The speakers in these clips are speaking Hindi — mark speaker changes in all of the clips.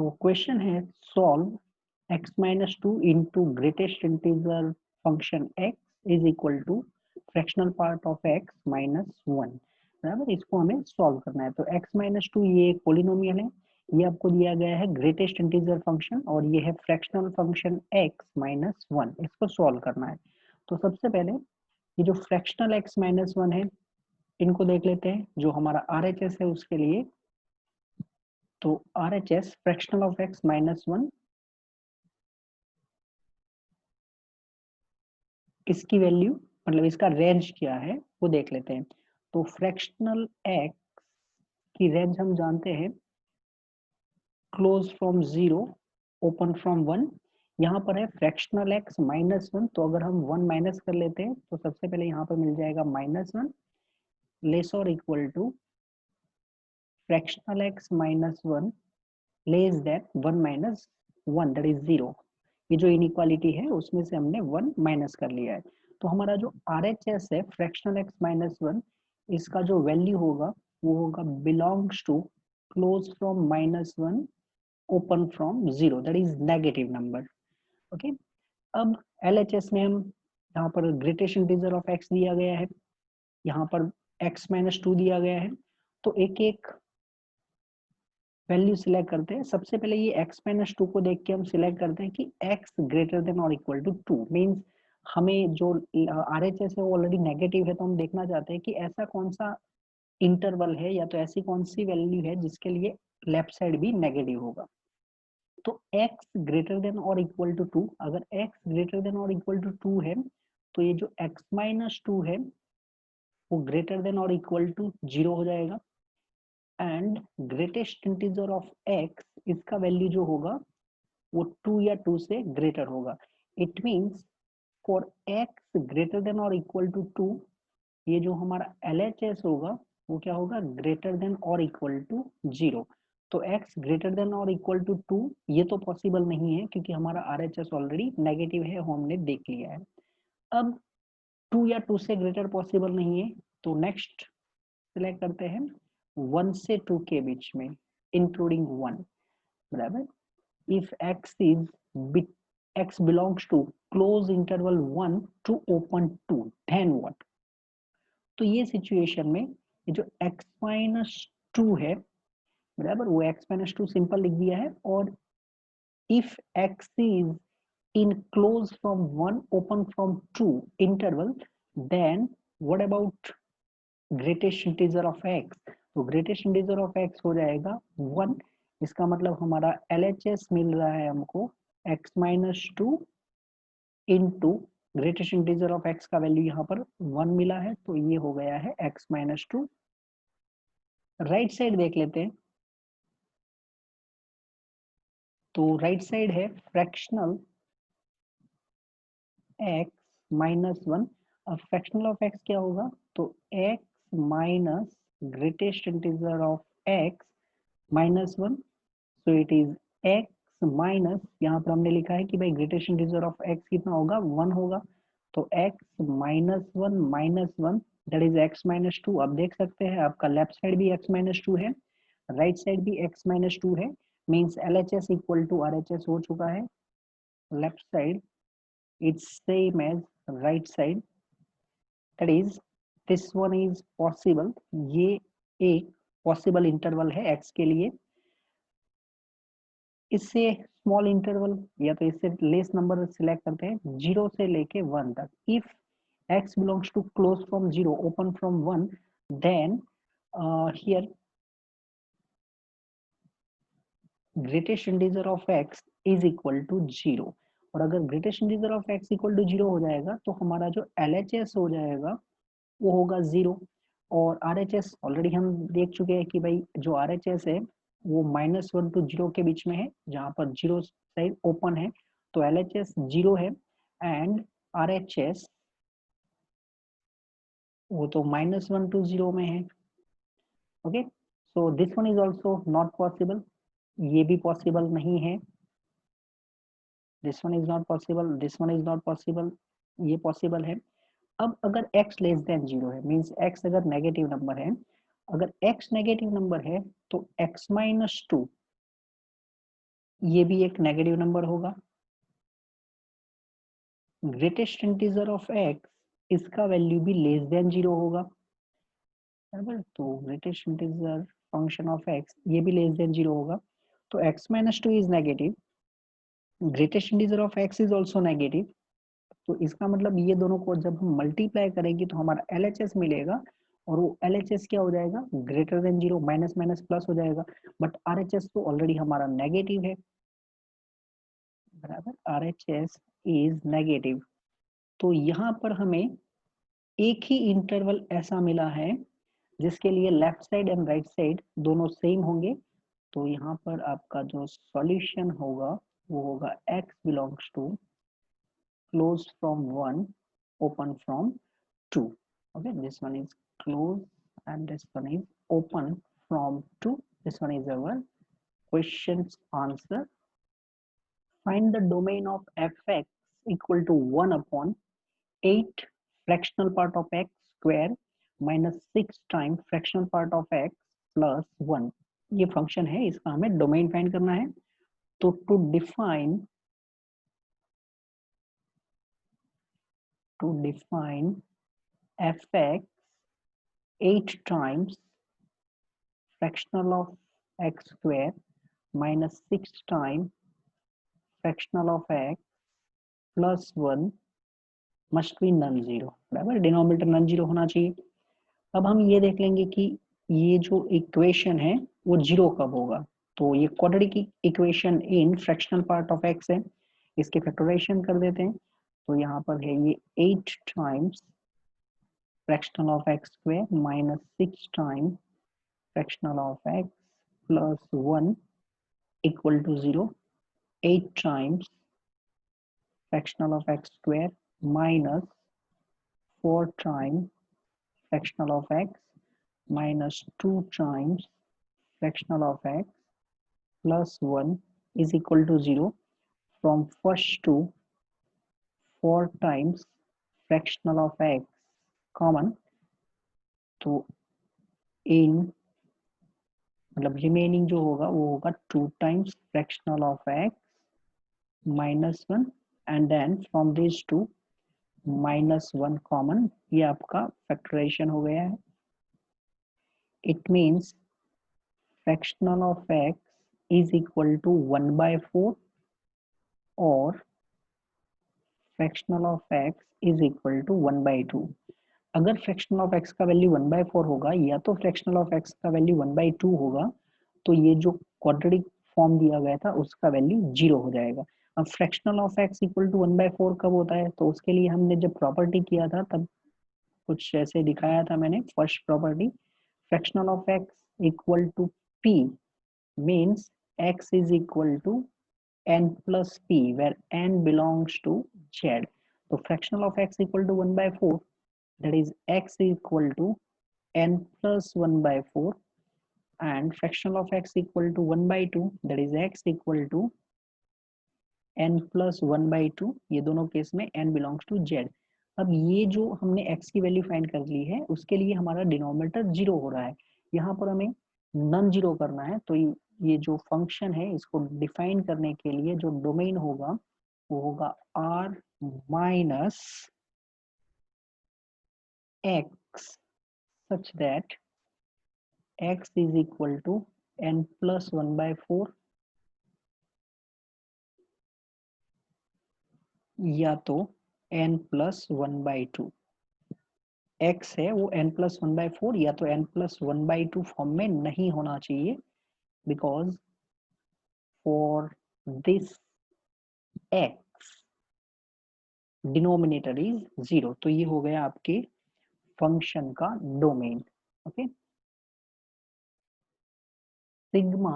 Speaker 1: तो क्वेश्चन है solve x minus two into greatest integer function x is equal to fractional part of x minus one. बराबर, इसको हमें सॉल्व करना है। तो x माइनस टू ये एक पोलिनोमियल है, ये आपको दिया गया है ग्रेटेस्ट इंटीजर फंक्शन, और ये है fractional function x minus one. इसको सॉल्व करना है। तो सबसे पहले ये जो फ्रैक्शनल x माइनस वन है, इनको देख लेते हैं। जो हमारा RHS है उसके लिए, तो RHS fractional of x minus one, इसकी वैल्यू मतलब इसका रेंज क्या है वो देख लेते हैं। तो फ्रैक्शनल x की रेंज हम जानते हैं, close from zero open from one. यहाँ पर है फ्रैक्शनल x माइनस वन, तो अगर हम वन माइनस कर लेते हैं तो सबसे पहले यहाँ पर मिल जाएगा माइनस वन लेस और equal to fractional x minus one less that one minus one, that is zero. ये जो इनइक्वालिटी है उसमें से हमने वन माइनस कर लिया है। तो हमारा जो RHS है फ्रैक्शनल x माइनस वन, इसका जो वैल्यू होगा वो होगा belongs to close from minus one open from zero, that is negative number. Okay, अब LHS में हम यहाँ पर ग्रेटेस्ट इंटीजर ऑफ x दिया गया है, यहाँ पर x माइनस टू दिया गया है। तो एक एक वैल्यू सिलेक्ट करते हैं। सबसे पहले ये x माइनस टू को देख के हम सिलेक्ट करते हैं कि x ग्रेटर देन और इक्वल टू टू। मीन्स हमें जो RHS है वो ऑलरेडी नेगेटिव है, तो हम देखना चाहते हैं कि ऐसा कौन सा इंटरवल है या तो ऐसी कौन सी वैल्यू है जिसके लिए लेफ्ट साइड भी नेगेटिव होगा। तो x ग्रेटर देन और इक्वल टू टू, अगर x ग्रेटर देन और इक्वल टू टू है तो ये जो x माइनस टू है वो ग्रेटर देन और इक्वल टू जीरो हो जाएगा। And greatest integer of x, इसका वैल्यू जो होगा वो टू या टू से ग्रेटर होगा। It means for x greater than और इक्वल टू टू, ये जो हमारा LHS होगा वो क्या होगा, ग्रेटर देन और इक्वल टू जीरो। तो x ग्रेटर देन और इक्वल टू टू ये तो पॉसिबल नहीं है क्योंकि हमारा RHS ऑलरेडी नेगेटिव है, हमने देख लिया है। अब टू या टू से ग्रेटर पॉसिबल नहीं है, तो नेक्स्ट सिलेक्ट करते हैं वन से टू के बीच में इंक्लूडिंग वन। बराबर, if x is x belongs to close interval 1 to open 2, then what? तो ये सिचुएशन में ये जो x माइनस टू है, बराबर, वो x माइनस टू सिंपल लिख दिया है। और if x is in close from 1 open from 2 interval, then what about greatest integer of x? तो ग्रेटेस्ट इंटीजर ऑफ x हो जाएगा वन। इसका मतलब हमारा LHS मिल रहा है हमको x minus two into greatest integer of x का वैल्यू यहाँ पर वन मिला है, तो ये हो गया है x minus to. Right side देख लेते हैं। तो राइट साइड है फ्रैक्शनल x माइनस वन। अब फ्रैक्शनल ऑफ x क्या होगा, तो x minus greatest integer of x minus one. So it is x minus, यहाँ पर हमने लिखा है कि भाई ग्रेटेस्ट इंटीजर ऑफ x कितना होगा, वन होगा। तो x minus one that is x minus two. अब देख सकते हैं आपका लेफ्ट साइड भी x माइनस टू है, राइट साइड भी x माइनस टू है। Means LHS equal to RHS हो चुका है। Left side it's same as right side, that is this one is possible. ये एक पॉसिबल इंटरवल है x के लिए। इससे स्मॉल इंटरवल या तो इससे लेस नंबर सिलेक्ट करते हैं, जीरो से लेके वन तक। If x belongs to close from zero open from one, then here greatest integer of x is equal to zero. और अगर greatest integer of x equal to zero हो जाएगा तो हमारा जो LHS हो जाएगा वो होगा जीरो। और RHS ऑलरेडी हम देख चुके हैं कि भाई जो RHS है वो माइनस वन टू जीरो के बीच में है, जहां पर जीरो साइड ओपन है। तो LHS जीरो है एंड RHS वो तो माइनस वन टू जीरो में है। Okay, so this one is also not possible, ये भी पॉसिबल नहीं है। This one is not possible, this one is not possible, ये पॉसिबल है। अब अगर x लेस देन जीरो है, मीन्स x अगर नेगेटिव नंबर है, अगर x नेगेटिव नंबर है तो x माइनस टू ये भी एक नेगेटिव नंबर होगा। ग्रेटेस्ट इंटीजर ऑफ एक्स, इसका वैल्यू भी लेस देन 0 होगा, बराबर। तो greatest integer function of x ये भी लेस देन 0 होगा, तो x minus two is negative, greatest integer of x is also negative. तो इसका मतलब ये दोनों को जब हम मल्टीप्लाई करेंगे तो हमारा LHS मिलेगा, और वो LHS क्या हो जाएगा, greater than 0, minus minus plus हो जाएगा, बट RHS तो ऑलरेडी हमारा नेगेटिव है, बराबर। RHS is negative. तो यहाँ पर हमें एक ही इंटरवल ऐसा मिला है जिसके लिए left side and right side दोनों सेम होंगे। तो यहाँ पर आपका जो सॉल्यूशन होगा वो होगा x belongs to close from 1 open from 2। okay, this one is closed and this one is open from 2. This one is our question's answer. Find the domain of fx equal to 1 upon 8 fractional part of x square minus 6 times fractional part of x plus 1। ये फंक्शन है, इसका हमें डोमेन फाइंड करना है। तो to define fx 8 times fractional of x square minus 6 times fractional of x plus 1 must be non zero, बराबर। डिनोमिनेटर नॉन जीरो होना चाहिए। अब हम ये देख लेंगे कि ये जो इक्वेशन है वो जीरो कब होगा। तो ये quadratic equation in fractional part of x है, इसके फैक्टराइजेशन कर देते हैं। तो यहाँ पर है ये 8 times fractional of x square minus 6 times fractional of x plus 1 equal to 0। 8 times fractional of x square minus 4 times fractional of x minus 2 times fractional of x plus 1 is equal to 0। From first to 4 times fractional of x common, तो in मतलब रिमेनिंग जो होगा वो होगा 2 times fractional of x minus 1 and then from these two minus 1 common, ये आपका फैक्टराइजेशन हो गया है। It means fractional of x is equal to 1/4 और fractional of x is equal to 1/2। अगर फ्रैक्शनल ऑफ x का वैल्यू 1/4 होगा या तो फ्रैक्शनल ऑफ x का वैल्यू 1/2 होगा, तो ये जो क्वाड्रेटिक फॉर्म दिया गया था उसका वैल्यू 0 हो जाएगा। अब fractional of x equal to 1/4 कब होता है, तो उसके लिए हमने जब प्रॉपर्टी किया था तब कुछ ऐसे दिखाया था मैंने। First property, fractional of x equal to p means x is equal to n plus p where n belongs to z। तो fractional of x equal to 1/4, that is x equal to n plus 1/4 and fractional of x equal to 1/2, that is x equal to n plus 1/2। ये दोनों केस में n belongs to z। अब ये जो हमने x की वैल्यू फाइंड कर ली है उसके लिए हमारा डिनोमिनेटर 0 हो रहा है, यहाँ पर हमें नॉन जीरो करना है। तो ये जो फंक्शन है इसको डिफाइन करने के लिए जो डोमेन होगा वो होगा r minus x such that x is equal to n plus 1/4 या तो n plus 1/2। x है वो n plus 1/4 या तो n plus 1/2 फॉर्म में नहीं होना चाहिए, because for this x denominator is 0। तो ये हो गया आपके फंक्शन का domain. Okay, sigma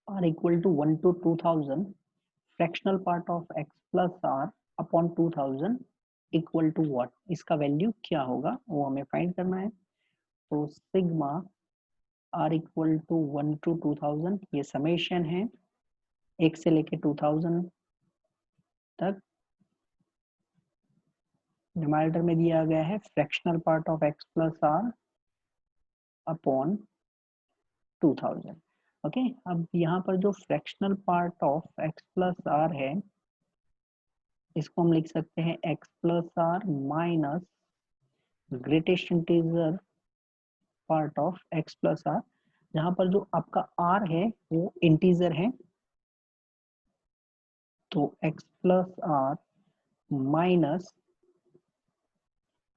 Speaker 1: r equal to 1 to 2000 fractional part of x plus r upon 2000 equal to what, इसका वैल्यू क्या होगा वो हमें फाइंड करना है। तो sigma r equal to 1 to 2000, ये समेशन है 1 से लेके 2000 तक। न्यूमरेटर में दिया गया है fractional part of x plus r upon 2000। Okay अब यहाँ पर जो fractional part of x plus r है, इसको हम लिख सकते हैं x plus r minus greatest integer part of x plus r, जहां पर जो आपका आर है वो इंटीजर है, तो एक्स प्लस आर माइनस,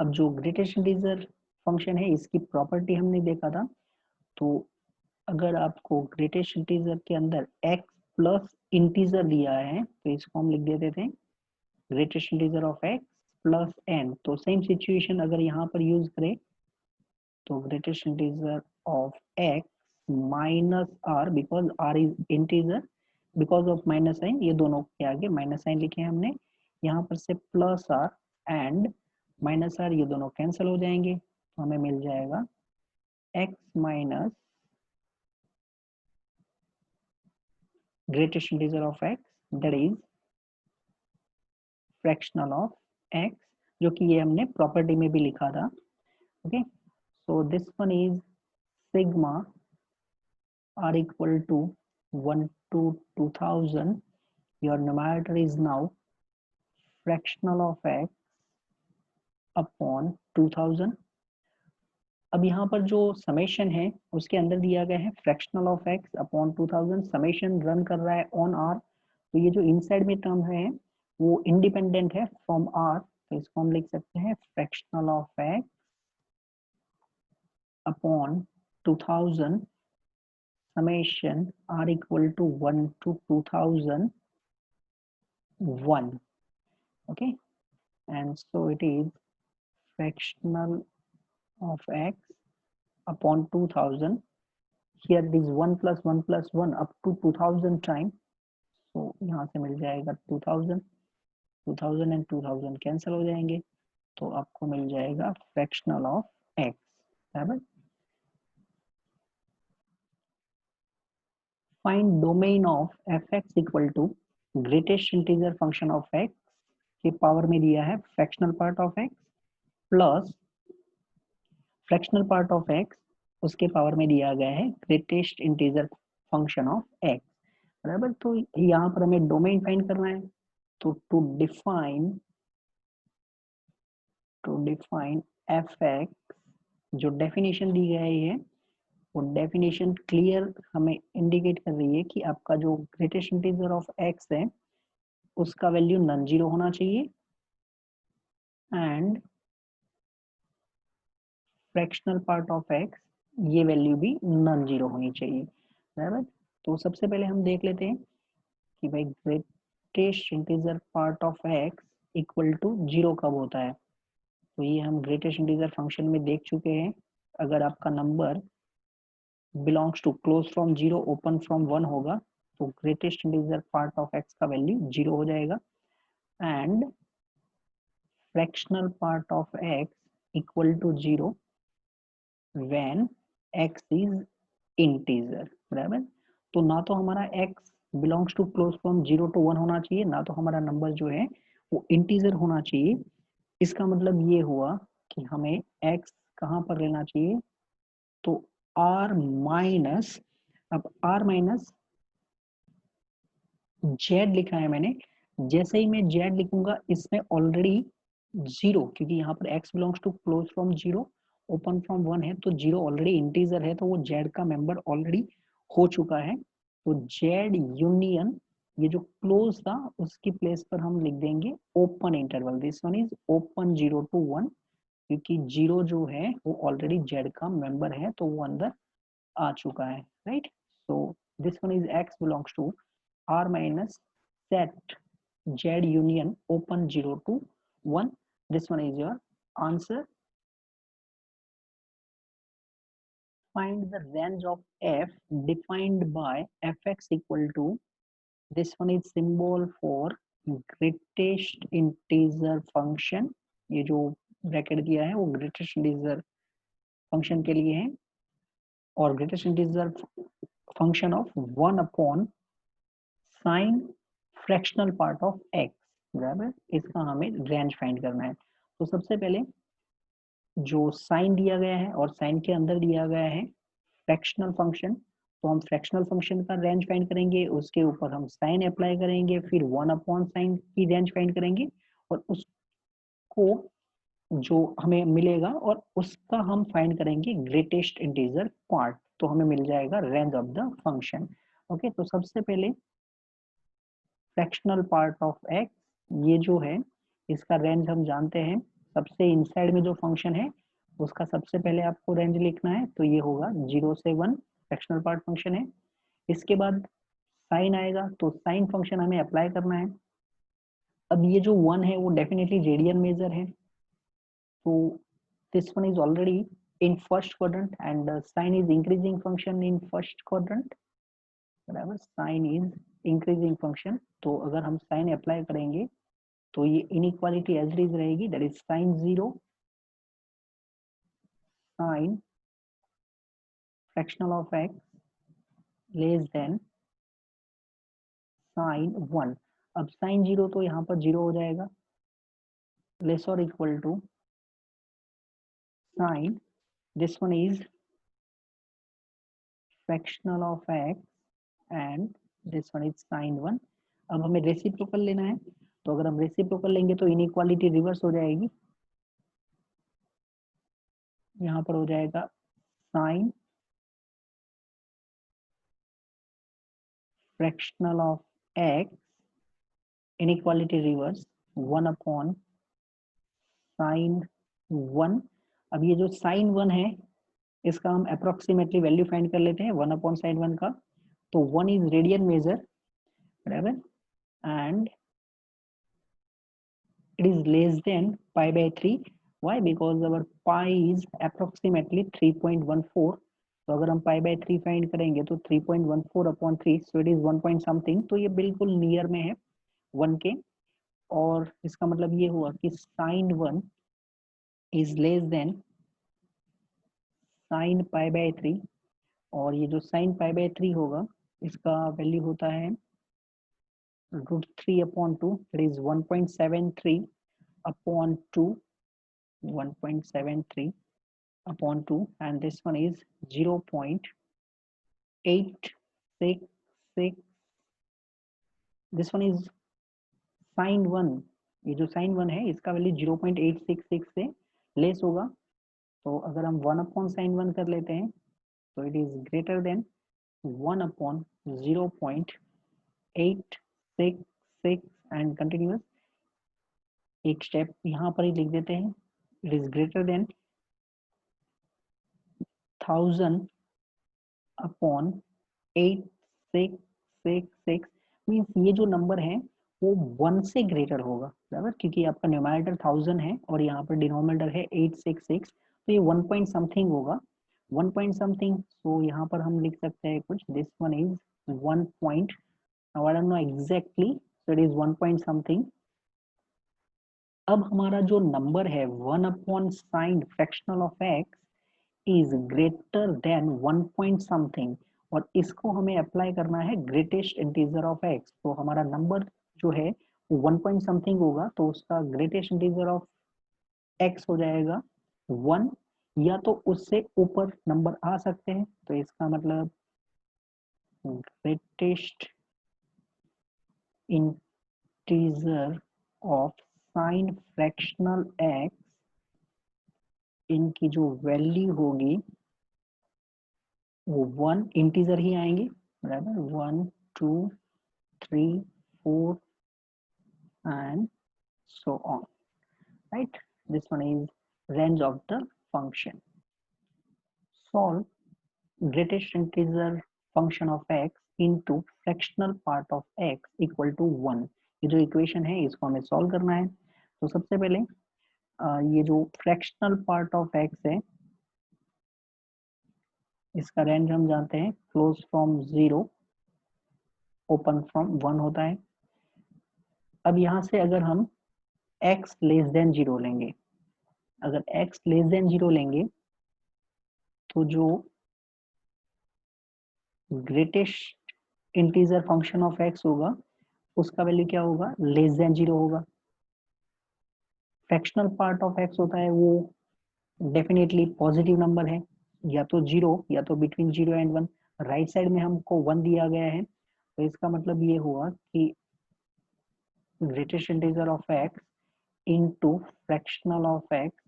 Speaker 1: अब जो ग्रेटेस्ट इंटीजर फंक्शन है इसकी प्रॉपर्टी हमने देखा था, तो अगर आपको ग्रेटेस्ट इंटीजर के अंदर एक्स प्लस इंटीजर दिया है तो इसको हम लिख देते थे greatest integer of x plus n, तो सेम सिचुएशन अगर यहाँ पर यूज करें तो greatest integer of x minus r, because r is integer, because of minus sign, ये दोनों के आगे माइनस साइन लिखे हैं हमने, यहाँ पर से plus r and minus r, ये दोनों कैंसिल हो जाएंगे, तो हमें मिल जाएगा x minus greatest integer of x, that is fractional of x, जो कि ये हमने प्रॉपर्टी में भी लिखा था। Okay so this one is sigma r equal to 1 to 2000, your numerator is now fractional of x upon 2000। अब यहाँ पर जो समेशन है उसके अंदर दिया गया है fractional of x upon 2000, summation run कर रहा है ऑन आर, तो ये जो इनसाइड में टर्म है वो इंडिपेंडेंट है फ्रॉम आर, तो इसको हम लिख सकते हैं fractional of x upon 2000 summation r equal to 1 to 2001, okay, and so it is fractional of x upon 2000, here it is 1 plus 1 plus 1 up to 2000 time, so यहाँ से मिल जाएगा 2000, 2000 एंड 2000 कैंसिल हो जाएंगे, तो आपको मिल जाएगा फ्रैक्शनल ऑफ x, बराबर। Find domain of fx equal to greatest integer function of x के पावर में दिया है fractional part of x plus fractional part of x, उसके पावर में दिया गया है greatest integer function of x, बराबर। तो यहाँ पर हमें डोमेन फाइंड करना है, तो टू डिफाइन fx, जो डेफिनेशन दी गई है वो डेफिनेशन क्लियर हमें इंडिकेट कर रही है कि आपका जो ग्रेटेस्ट इंटीजर ऑफ x है उसका वैल्यू नॉन जीरो होना चाहिए and fractional part of x ये वैल्यू भी नॉन जीरो होनी चाहिए, बराबर। तो सबसे पहले हम देख लेते हैं कि भाई greatest integer part of x equal to zero कब होता है, तो ये हम ग्रेटेस्ट इंटीजर फंक्शन में देख चुके हैं, अगर आपका number belongs to close from zero open from one होगा तो greatest integer part of x का वैल्यू जीरो हो जाएगा and fractional part of x equal to zero when x is integer, बराबर। तो ना तो हमारा x belongs to close from zero to one होना चाहिए, ना तो हमारा नंबर जो है वो इंटीजर होना चाहिए, इसका मतलब ये हुआ कि हमें x कहाँ पर लेना चाहिए, तो r माइनस, अब r माइनस z लिखा है मैंने, जैसे ही मैं z लिखूंगा इसमें ऑलरेडी जीरो, क्योंकि यहाँ पर x belongs to close from zero open from one है, तो जीरो ऑलरेडी इंटीजर है, तो वो z का मेंबर ऑलरेडी हो चुका है, तो z यूनियन ये जो क्लोज था उसकी प्लेस पर हम लिख देंगे open interval, this one is open zero to one, क्योंकि जीरो जो है वो ऑलरेडी z का मेंबर है तो वो अंदर आ चुका है, right. So this one is x belongs to r minus set z union open 0 to 1, this one is your answer। find the range of f defined by fx equal to, this one is symbol for greatest integer function, ये जो ब्रैकेट दिया है वो ग्रेटेस्ट इंटीजर फंक्शन के लिए है, और greatest integer function of 1 upon sine fractional part of x, बराबर, इसका हमें रेंज फाइंड करना है। तो सबसे पहले जो साइन दिया गया है और साइन के अंदर दिया गया है फ्रैक्शनल फंक्शन, तो हम फ्रैक्शनल फंक्शन का रेंज फाइंड करेंगे, उसके ऊपर हम साइन अप्लाई करेंगे, फिर 1/sin की रेंज फाइंड करेंगे और उसको जो हमें मिलेगा और उसका हम फाइंड करेंगे ग्रेटेस्ट इंटीजर पार्ट, तो हमें मिल जाएगा range of the function. Okay, तो सबसे पहले फ्रैक्शनल पार्ट ऑफ एक्स, ये जो है इसका रेंज हम जानते हैं, सबसे इनसाइड में जो फंक्शन है उसका सबसे पहले आपको रेंज लिखना है, तो ये होगा 0 से 1 फ्रैक्शनल पार्ट फंक्शन है। इसके बाद साइन आएगा, तो साइन फंक्शन हमें अप्लाई करना है। अब ये जो 1 है वो डेफिनेटली रेडियन मेजर है, so this one is already in first quadrant and sine is increasing function in first quadrant, बराबर, sine is increasing function, तो अगर हम sin अप्लाई करेंगे तो ये इनइक्वालिटी एज इट इज रहेगी, that is sin 0 sin fractional of x less than sin 1। अब sin 0 तो यहाँ पर 0 हो जाएगा, लेस और equal to sin, this one is fractional of x and this one is sin 1। अब हमें रेसिप्रोकल लेना है, तो अगर हम रेसिप्रोकल लेंगे तो इनइक्वालिटी रिवर्स हो जाएगी, यहाँ पर हो जाएगा sin fractional of x, inequality reverse 1/sin 1। अब ये जो sin 1 है इसका हम अप्रोक्सीमेटली वैल्यू फाइंड कर लेते हैं 1/sin 1 का, तो 1 इज रेडियन मेजर, बराबर, and it is less than pi by 3। why? because our pi is approximately 3.14, तो अगर हम pi by 3 फाइंड करेंगे तो 3.14/3, so it is 1 point something, तो ये बिल्कुल नियर में है 1 के, और इसका मतलब ये हुआ कि sin 1 is less than sin pi by 3, और ये जो sin pi by 3 होगा इसका वैल्यू होता है √3/2, that is 1.73/2, 1.73/2, and this one is 0.866, this one is sin 1, ये जो sin 1 है इसका वैल्यू 0.866 से लेस होगा, तो अगर हम 1/sin 1 कर लेते हैं तो it is greater than 1/0.866 and continuous, एक स्टेप यहाँ पर ही लिख देते हैं, it is greater than 1000/8666, means ये जो नंबर है वो 1 से ग्रेटर होगा, बराबर, क्योंकि आपका न्यूमरेटर 1000 है और यहाँ पर डिनोमिनेटर है 866, तो ये 1 पॉइंट समथिंग होगा, 1 पॉइंट समथिंग, तो यहाँ पर हम लिख सकते हैं कुछ, this one is 1 point, now I don't know exactly, so it is 1 point something. अब हमारा जो नंबर है 1/sin fractional of x is greater than 1 point something, और इसको हमें अप्लाई करना है ग्रेटेस्ट इंटीजर ऑफ x, तो हमारा नंबर जो है वो 1 पॉइंट समथिंग होगा, तो उसका ग्रेटेस्ट इंटीजर ऑफ x हो जाएगा 1, या तो उससे ऊपर नंबर आ सकते हैं, तो इसका मतलब greatest integer of sine fractional x, इनकी जो वैल्यू होगी वो 1 इंटीजर ही आएंगे, बराबर, 1 2 3 4 and so on, right? This one is range of the function. Solve greatest integer function of x into fractional part of x equal to 1। ये जो इक्वेशन है इसको हमें सॉल्व करना है, तो सबसे पहले ये जो फ्रैक्शनल पार्ट ऑफ x है इसका रेंज हम जानते हैं, क्लोज फ्रॉम 0 ओपन फ्रॉम 1 होता है। अब यहाँ से अगर हम x लेस देन 0 लेंगे, अगर x लेस देन 0 लेंगे तो जो greatest integer function of x होगा उसका वैल्यू क्या होगा, लेस देन 0 होगा। फ्रैक्शनल पार्ट ऑफ x होता है वो डेफिनेटली पॉजिटिव नंबर है, या तो 0 या तो बिटवीन 0 एंड 1, राइट साइड में हमको 1 दिया गया है, तो इसका मतलब ये हुआ कि greatest integer of x into fractional of x,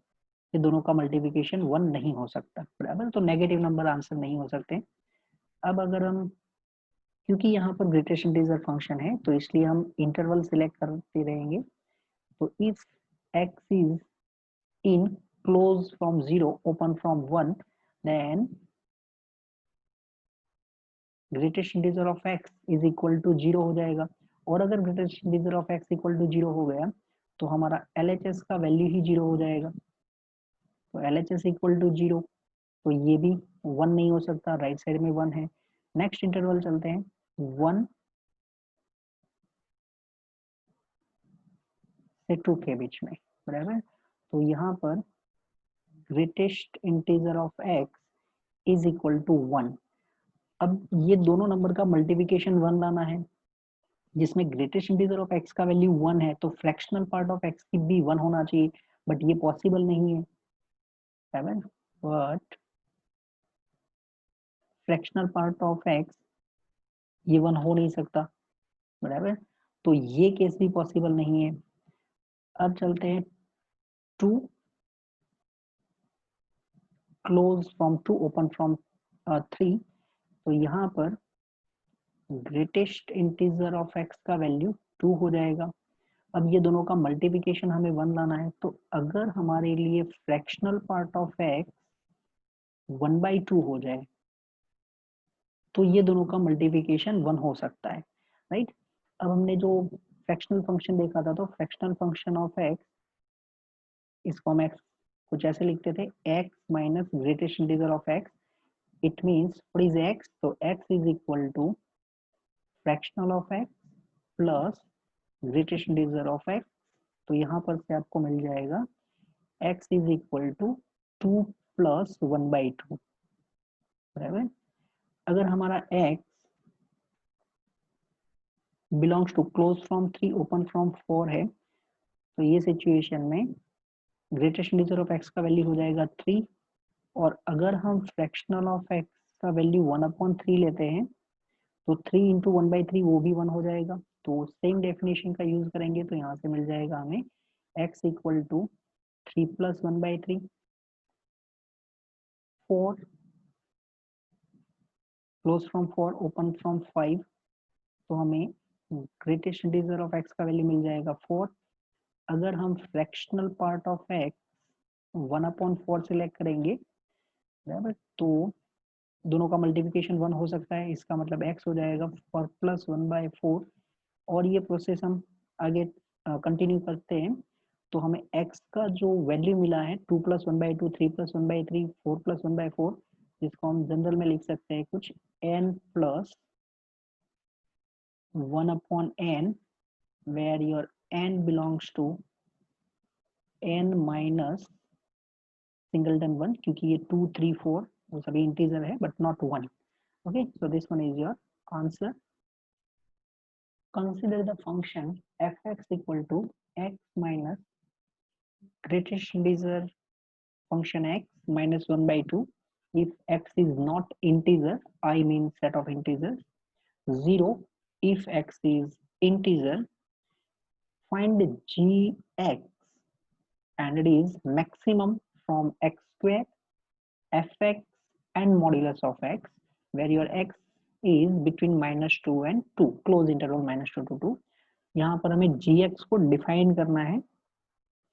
Speaker 1: ये दोनों का मल्टीप्लिकेशन 1 नहीं हो सकता, बराबर। तो नेगेटिव नंबर आंसर नहीं हो सकते। अब अगर हम, क्योंकि यहाँ पर ग्रेटेस्ट इंटीजर फंक्शन है तो इसलिए हम इंटरवल सिलेक्ट करते रहेंगे। तो if x is in close from 0 open from 1, then greatest integer of x is equal to 0 हो जाएगा। और अगर greatest integer of x equal to 0 हो गया तो हमारा LHS का वैल्यू ही 0 हो जाएगा। तो LHS इक्वल टू 0, तो ये भी 1 नहीं हो सकता, राइट साइड में 1 है। नेक्स्ट इंटरवल चलते हैं 1 से 2 के बीच में, बराबर। तो यहाँ पर greatest integer of x is equal to 1। अब ये दोनों नंबर का मल्टीप्लिकेशन 1 लाना है, जिसमें ग्रेटेस्ट इंटीजर ऑफ x का वैल्यू 1 है, तो फ्रैक्शनल पार्ट ऑफ x की भी 1 होना चाहिए, बट ये पॉसिबल नहीं है, बराबर। But fractional part of x ये 1 हो नहीं सकता, बराबर। तो ये केस भी पॉसिबल नहीं है। अब चलते हैं 2 क्लोज फ्रॉम 2 ओपन फ्रॉम 3। तो यहाँ पर ग्रेटेस्ट इंटीजर ऑफ x का वैल्यू 2 हो जाएगा। अब ये दोनों का मल्टीप्लिकेशन हमें 1 लाना है, तो अगर हमारे लिए फ्रैक्शनल पार्ट ऑफ x 1/2 हो जाए तो ये दोनों का मल्टीप्लिकेशन 1 हो सकता है, राइट। अब हमने जो फ्रैक्शनल फंक्शन देखा था, तो फ्रैक्शनल फंक्शन ऑफ x, इसको हम x कुछ ऐसे लिखते थे, x minus greatest integer of x। It means what is x, तो x is equal to fractional of x plus greatest integer of x। तो यहाँ पर से आपको मिल जाएगा x is equal to 2 plus 1/2, बराबर। अगर हमारा x belongs to close from 3 open from 4 है, तो ये सिचुएशन में ग्रेटेस्ट इंटीजर ऑफ x का वैल्यू हो जाएगा 3। और अगर हम फ्रैक्शनल ऑफ x का वैल्यू 1/3 लेते हैं, तो 3 इंटू 1/3 वो भी 1 हो जाएगा। तो सेम डेफिनेशन का यूज करेंगे, तो यहाँ से मिल जाएगा हमें x equal to 3 plus 1/3, 4 close from 4 open from 5। तो हमें ग्रेटेस्ट इंटीजर ऑफ x का वैल्यू मिल जाएगा 4। अगर हम fractional part of x 1/4 select करेंगे, बराबर, तो दोनों का मल्टीप्लिकेशन 1 हो सकता है, इसका मतलब x हो जाएगा 4 प्लस 1/4। और ये प्रोसेस हम आगे कंटिन्यू करते हैं, तो हमें x का जो वैल्यू मिला है 2 प्लस 1/2, 3 प्लस 1/3, 4 प्लस 1/4, जिसको हम जनरल में लिख सकते हैं कुछ n plus 1/n, where your n belongs to n minus singleton 1, क्योंकि ये 2, 3, 4 वो सभी इंटीजर है but not 1। okay, so this one is your answer. Consider the function fx equal to x minus greatest integer function x minus 1/2 if x is not integer, I mean set of integers, 0 if x is integer. Find gx and it is maximum from x square, fx and modulus of x, where your x is between -2 and 2, close interval -2 to 2। यहाँ पर हमें gx को डिफाइन करना है।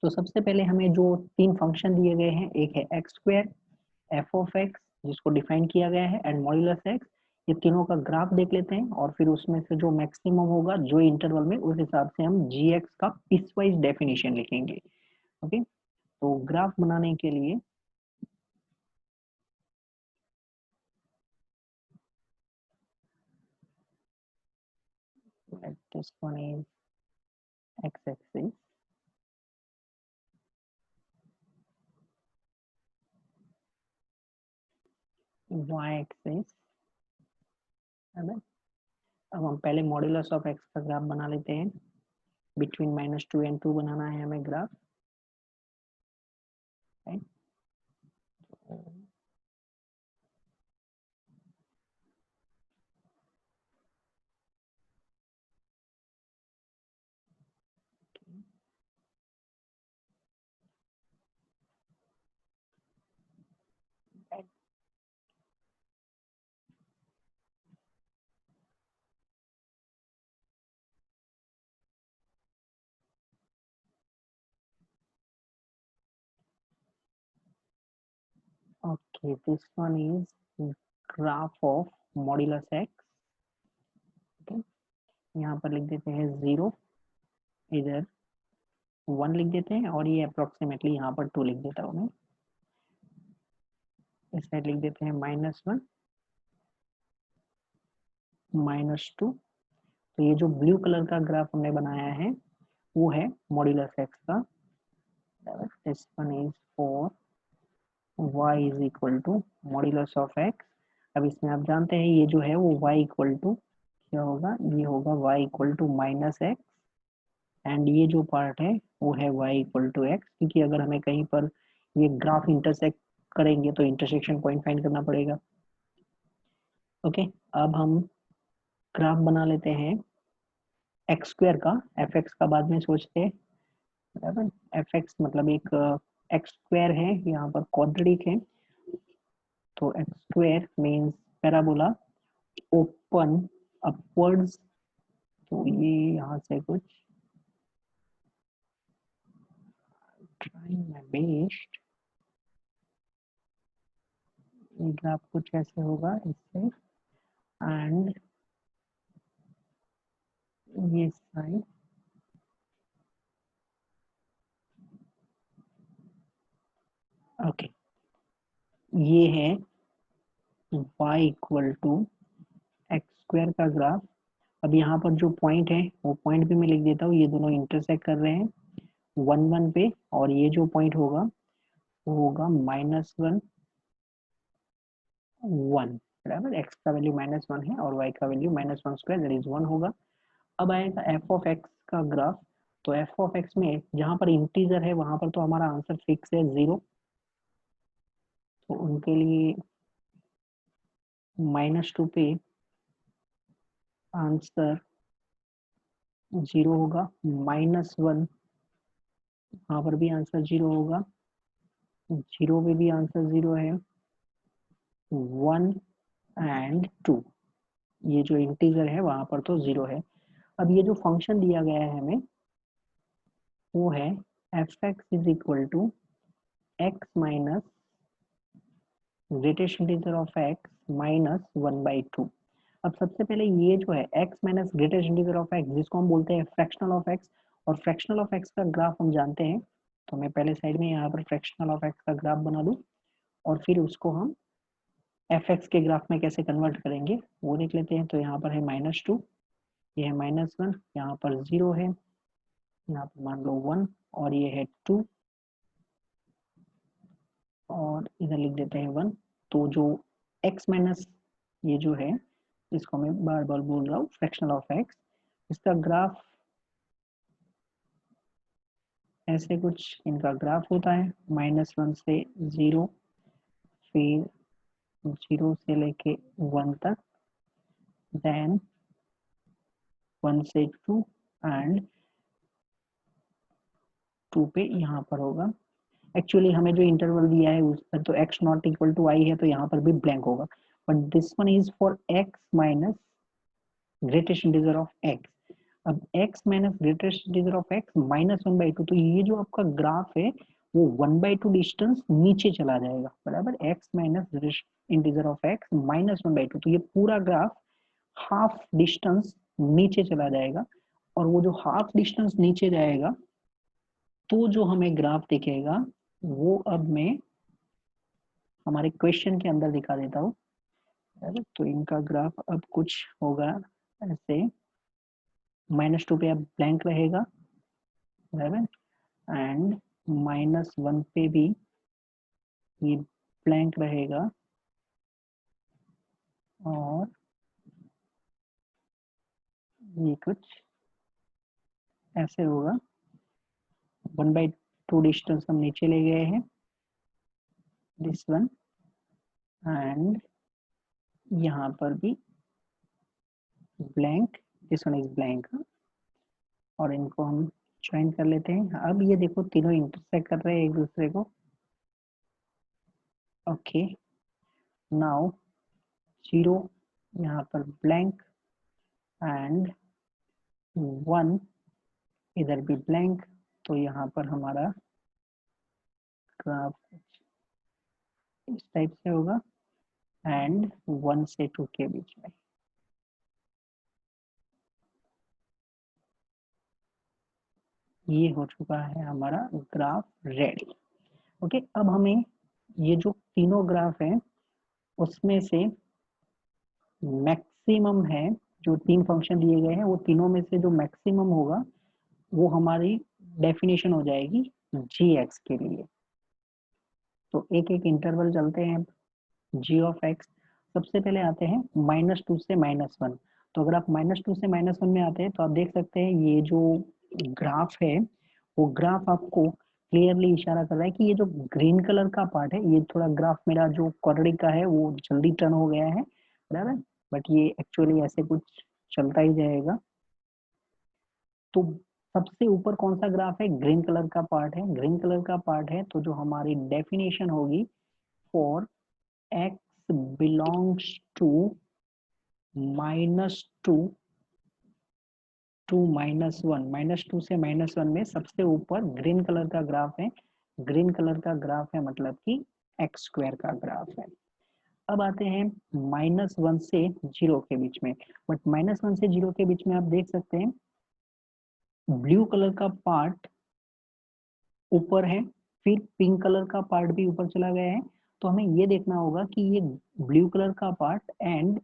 Speaker 1: तो सबसे पहले हमें जो 3 फंक्शन दिए गए हैं, एक है x square, F of x जिसको डिफाइन किया गया है, एंड मॉड्यूलस एक्स। ये तीनों का ग्राफ देख लेते हैं और फिर उसमें से जो मैक्सिमम होगा जो इंटरवल में, उस हिसाब से हम जी एक्स का पीसवाइज डेफिनेशन लिखेंगे। ओके, तो ग्राफ बनाने के लिए this one is x-axis, y-axis, है ना। अब हम पहले मॉड्यूलस ऑफ एक्स का ग्राफ बना लेते हैं। बिटवीन -2 and 2 बनाना है हमें graph, right. Okay, this one is graph of modulus x. Okay, यहाँ पर लिख देते हैं 0, इधर 1 लिख देते हैं और ये अप्रोक्सीमेटली यहाँ पर 2 लिख देता हूँ मैं। इस साइड लिख देते हैं -1 -2। तो ये जो ब्लू कलर का ग्राफ हमने बनाया है वो है मॉड्यूलस एक्स का। This one is for y is equal to modulus of x। अब इसमें आप जानते हैं ये जो है वो y इक्वल टू क्या होगा, ये होगा y equal to -x and ये जो पार्ट है वो है y इक्वल टू x, क्योंकि अगर हमें कहीं पर ये ग्राफ इंटरसेक्ट करेंगे तो इंटरसेक्शन पॉइंट फाइंड करना पड़ेगा। ओके, अब हम ग्राफ बना लेते हैं एक्स स्क्वायर का, एफ एक्स का बाद में सोचते हैं, बराबर। एफ एक्स मतलब एक एक्स स्क्वायर है, यहाँ पर क्वाड्रेटिक है, तो x square means parabola open upwards. तो ये यहाँ से कुछ ट्राइंग माय बेस्ट, ये ग्राफ कुछ ऐसे होगा इससे, एंड ये साइड ओके, ये है y equal to x square का ग्राफ। अब यहाँ पर जो पॉइंट है वो पॉइंट भी मैं लिख देता हूँ, ये दोनों इंटरसेक्ट कर रहे हैं 1 1 पे, और ये जो पॉइंट होगा वो होगा -1 1, बराबर। x का वैल्यू -1 है और y का वैल्यू -1 स्क्वायर दैट इज 1 होगा। अब आएगा f ऑफ x का ग्राफ। तो f ऑफ x में जहां पर इंटीजर है वहां पर तो हमारा आंसर फिक्स है 0, तो उनके लिए -2 पे आंसर 0 होगा, -1 वहां पर भी आंसर 0 होगा, 0 पे भी आंसर 0 है, 1 एंड 2, ये जो इंटीजर है वहां पर तो 0 है। अब ये जो फंक्शन दिया गया है हमें वो है f x is equal to x minus greatest integer of x -1/2। अब सबसे पहले ये जो है x minus greatest integer of x, जिसको हम बोलते हैं फ्रैक्शनल ऑफ x, और फ्रैक्शनल ऑफ x का ग्राफ हम जानते हैं, तो मैं पहले साइड में यहाँ पर फ्रैक्शनल ऑफ x का ग्राफ बना दूं और फिर उसको हम fx के ग्राफ में कैसे कन्वर्ट करेंगे वो देख लेते हैं। तो यहाँ पर है -2, ये है -1, यहाँ पर 0 है, यहाँ पर मान लो 1 और ये है 2 और इधर लिख देते हैं 1। तो जो x माइनस ये जो है, इसको मैं बार बार बोल रहा हूँ फ्रैक्शनल ऑफ x, इसका ग्राफ ऐसे कुछ इनका ग्राफ होता है, -1 से 0, फिर 0 से लेके 1 तक, देन 1 से 2 एंड 2 पे यहाँ पर होगा। एक्चुअली हमें जो इंटरवल दिया है उस पर तो x नॉट इक्वल टू आई है, तो यहाँ पर भी ब्लैंक होगा, but this one is for x minus greatest integer of x। अब x minus greatest integer of x -1/2, तो ये जो आपका ग्राफ है वो 1/2 डिस्टेंस नीचे चला जाएगा, बराबर। x minus greatest integer of x -1/2, तो ये पूरा ग्राफ हाफ डिस्टेंस नीचे चला जाएगा, और वो जो हाफ डिस्टेंस नीचे जाएगा तो जो हमें ग्राफ दिखेगा वो अब मैं हमारे क्वेश्चन के अंदर दिखा देता हूँ। तो इनका ग्राफ अब कुछ होगा ऐसे, -2 पे अब ब्लैंक रहेगा, बराबर, एंड -1 पे भी ये ब्लैंक रहेगा, और ये कुछ ऐसे होगा। 1/2 डिस्टेंस हम नीचे ले गए हैं, दिस वन, एंड यहाँ पर भी blank, this one is blank, और इनको हम ज्वाइन कर लेते हैं। अब ये देखो तीनों इंटरसेक्ट कर रहे हैं एक दूसरे को। ओके, नाउ 0 यहाँ पर ब्लैंक एंड 1 इधर भी ब्लैंक, तो यहाँ पर हमारा ग्राफ इस टाइप से होगा एंड 1 से 2 के बीच में। ये हो चुका है हमारा ग्राफ रेडी। ओके, अब हमें ये जो तीनों ग्राफ है उसमें से मैक्सिमम है, जो 3 फंक्शन दिए गए हैं वो तीनों में से जो मैक्सिमम होगा वो हमारी डेफिनेशन हो जाएगी जी एक्स के लिए। तो एक एक इंटरवल चलते हैं। जी ऑफ एक्स सबसे पहले आते हैं -2 से -1। तो अगर आप -2 से -1 में आते हैं तो आप देख सकते हैं ये जो ग्राफ है वो ग्राफ आपको क्लियरली इशारा कर रहा है कि ये जो ग्रीन कलर का पार्ट है, ये थोड़ा ग्राफ मेरा जो क्वाड्रेटिक का है वो जल्दी टर्न हो गया है, बराबर, बट ये एक्चुअली ऐसे कुछ चलता ही जाएगा। तो सबसे ऊपर कौन सा ग्राफ है? ग्रीन कलर का पार्ट है। ग्रीन कलर का पार्ट है तो जो हमारी डेफिनेशन होगी for x belongs to -2 to -1, -2 से -1 में सबसे ऊपर ग्रीन कलर का ग्राफ है। ग्रीन कलर का ग्राफ है मतलब कि एक्स स्क्वायर का ग्राफ है। अब आते हैं -1 से 0 के बीच में, बट -1 से 0 के बीच में आप देख सकते हैं ब्लू कलर का पार्ट ऊपर है, फिर पिंक कलर का पार्ट भी ऊपर चला गया है। तो हमें ये देखना होगा कि ये ब्लू कलर का पार्ट एंड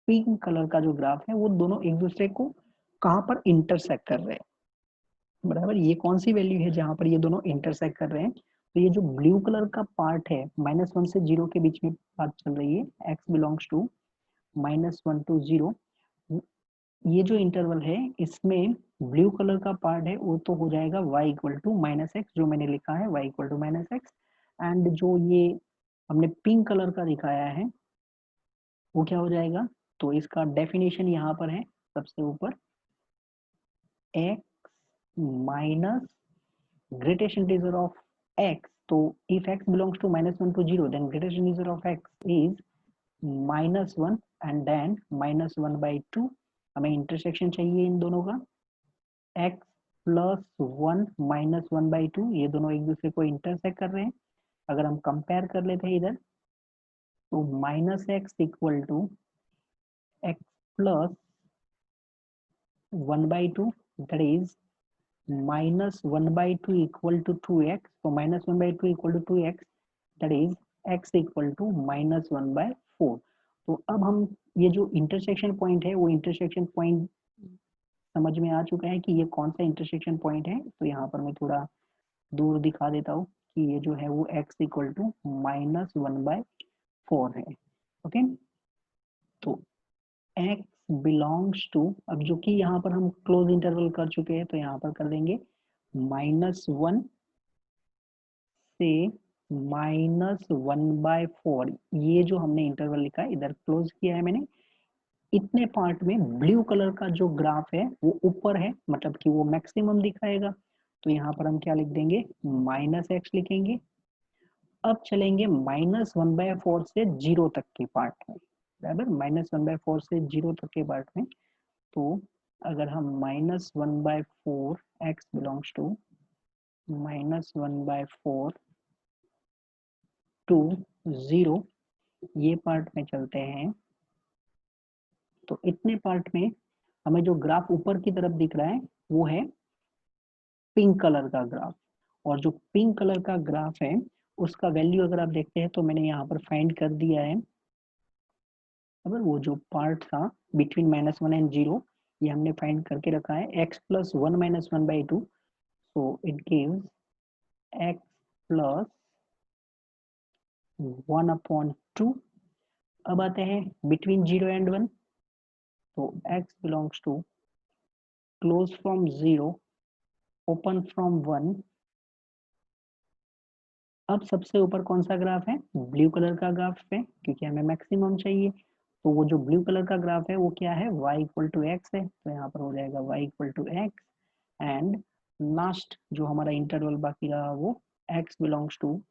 Speaker 1: पिंक कलर का जो ग्राफ है वो दोनों एक दूसरे को कहाँ पर इंटरसेक्ट कर रहे हैं, बराबर। ये कौन सी वैल्यू है जहां पर ये दोनों इंटरसेक्ट कर रहे हैं? तो ये जो ब्लू कलर का पार्ट है -1 से 0 के बीच में बात चल रही है, x बिलोंग्स टू -1 to 0, ये जो इंटरवल है इसमें ब्लू कलर का पार्ट है वो तो हो जाएगा y इक्वल टू -x, जो मैंने लिखा है y equal to -x, and जो ये हमने पिंक कलर का दिखाया है वो क्या हो जाएगा? तो इसका डेफिनेशन यहाँ पर है सबसे ऊपर, x minus greatest integer of x, so if x belongs to -1 to 0 then greatest integer of x is -1 and then -1/2। हमें इंटरसेक्शन चाहिए इन दोनों का, x प्लस 1 -1/2, ये दोनों एक दूसरे को इंटरसेक्ट कर रहे हैं। अगर हम कंपेयर कर लेते हैं इधर तो -x equal to x plus 1/2 that is -1/2 equal to 2x, so -1/2 equal to 2x, that is x equal to -1/4। तो अब हम ये जो इंटरसेक्शन पॉइंट है वो इंटरसेक्शन पॉइंट समझ में आ चुका है कि ये कौन सा इंटरसेक्शन पॉइंट है। तो यहाँ पर मैं थोड़ा दूर दिखा देता हूँ कि ये जो है वो x इक्वल टू -1/4 है। ओके, तो x बिलोंग्स टू, अब जो कि यहाँ पर हम क्लोज इंटरवल कर चुके हैं तो यहाँ पर कर देंगे -1 से -1/4। ये जो हमने इंटरवल लिखा है इधर क्लोज किया है मैंने। इतने पार्ट में ब्लू कलर का जो ग्राफ है वो ऊपर है, मतलब कि वो मैक्सिमम दिखाएगा। तो यहाँ पर हम क्या लिख देंगे? -x लिखेंगे। अब चलेंगे -1/4 से 0 तक के पार्ट में, बराबर, -1/4 से 0 तक के पार्ट में। तो अगर हम -1/4 x बिलोंग्स टू -1/4 टू 0 ये पार्ट में चलते हैं, तो इतने पार्ट में हमें जो ग्राफ ऊपर की तरफ दिख रहा है वो है पिंक कलर का ग्राफ। और जो पिंक कलर का ग्राफ है उसका वैल्यू अगर आप देखते हैं तो मैंने यहाँ पर फाइंड कर दिया है। अगर वो जो पार्ट था बिटवीन -1 एंड 0 ये हमने फाइंड करके रखा है, x plus 1 -1/2, so it gives x plus 1/2। अब आते हैं बिटवीन 0 एंड 1, तो x belongs to close from 0 open from 1। अब सबसे ऊपर कौन सा ग्राफ है? ब्लू कलर का ग्राफ है क्योंकि हमें मैक्सिमम चाहिए। तो वो जो ब्लू कलर का ग्राफ है वो क्या है? y इक्वल टू एक्स है, तो यहाँ पर हो जाएगा y equal to x. And last जो हमारा इंटरवल बाकी रहा वो x belongs to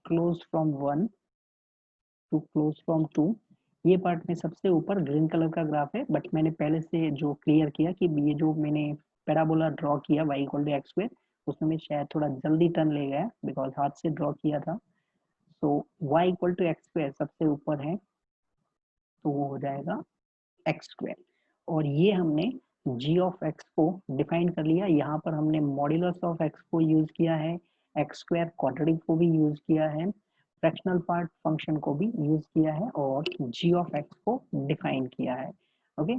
Speaker 1: close from 1 to close from 2। ये पार्ट में सबसे ऊपर ग्रीन कलर का ग्राफ है, बट मैंने पहले से जो क्लियर किया कि ये जो मैंने पैराबोला ड्रॉ किया y equal to x square, उसमें मैं शायद थोड़ा जल्दी टर्न ले गया बिकॉज हाथ से ड्रॉ किया था। So y equal to x square सबसे ऊपर है तो वो हो जाएगा एक्स स्क्वायर। और ये हमने g ऑफ x को डिफाइन कर लिया। यहाँ पर हमने मॉड्यूलस ऑफ x को यूज किया है, एक्स स्क्वायर क्वाड्रेटिक को भी यूज किया है, फ्रैक्शनल पार्ट फंक्शन को भी यूज किया है और g ऑफ x को डिफाइन किया है। ओके